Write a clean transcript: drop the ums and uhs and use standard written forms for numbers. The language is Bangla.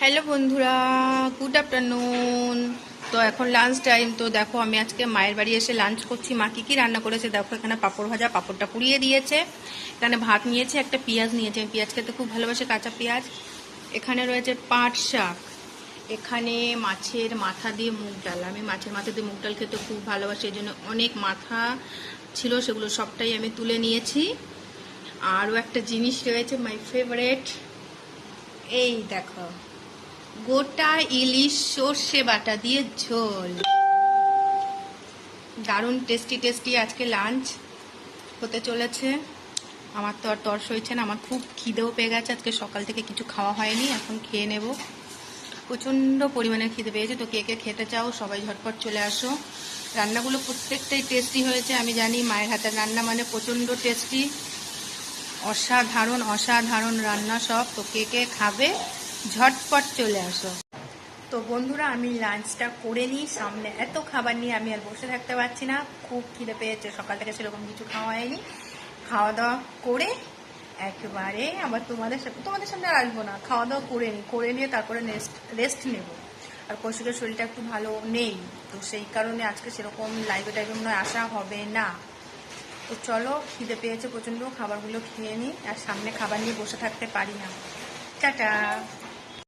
হ্যালো বন্ধুরা, গুড আফটারনুন। তো এখন লাঞ্চ টাইম। তো দেখো আমি আজকে মায়ের বাড়ি এসে লাঞ্চ করছি। মা কী রান্না করেছে দেখো। এখানে পাঁপড় ভাজা, পাঁপড়টা পুড়িয়ে দিয়েছে। এখানে ভাত নিয়েছে, একটা পেঁয়াজ নিয়েছে, আমি পেঁয়াজ খেতে খুব ভালোবাসি, কাঁচা পেঁয়াজ। এখানে রয়েছে পাট শাক। এখানে মাছের মাথা দিয়ে মুগ ডাল। আমি মাছের মাথা দিয়ে মুগ ডাল খেতে খুব ভালোবাসি, এই জন্য অনেক মাথা ছিল, সেগুলো সবটাই আমি তুলে নিয়েছি। আরও একটা জিনিস রয়েছে মাই ফেভারেট, এই দেখো, গোটা ইলিশ সর্ষে বাটা দিয়ে ঝোল। দারুণ টেস্টি টেস্টি আজকে লাঞ্চ হতে চলেছে। আমার তো আর তর্স হয়েছে না, আমার খুব খিদেও পেয়ে গেছে। আজকে সকাল থেকে কিছু খাওয়া হয়নি, এখন খেয়ে নেব। প্রচণ্ড পরিমাণে খিদে পেয়েছে। তো কে কে খেতে চাও সবাই ঝটপট চলে আসো। রান্নাগুলো প্রত্যেকটাই টেস্টি হয়েছে, আমি জানি। মায়ের হাতের রান্না মানে প্রচণ্ড টেস্টি, অসাধারণ অসাধারণ রান্না সব। তো কে কে খাবে ঝটপট চলে আসো। তো বন্ধুরা, আমি লাঞ্চটা করে নিই। সামনে এত খাবার নিয়ে আমি আর বসে থাকতে পারছি না, খুব খিদে পেয়েছে। সকাল থেকে সেরকম কিছু খাওয়া হয়নি। খাওয়া দাওয়া করে একেবারে আবার তোমাদের সামনে আর আসবো না। খাওয়া দাওয়া করে নিয়ে তারপরে রেস্ট নেব। আর কৌশিকের শরীরটা একটু ভালো নেই, তো সেই কারণে আজকে সেরকম লাইভে টাইভে মনে হয় আসা হবে না। তো চলো, খিদে পেয়েছে প্রচণ্ড, খাবারগুলো খেয়ে নিই। আর সামনে খাবার নিয়ে বসে থাকতে পারি না। টাটা।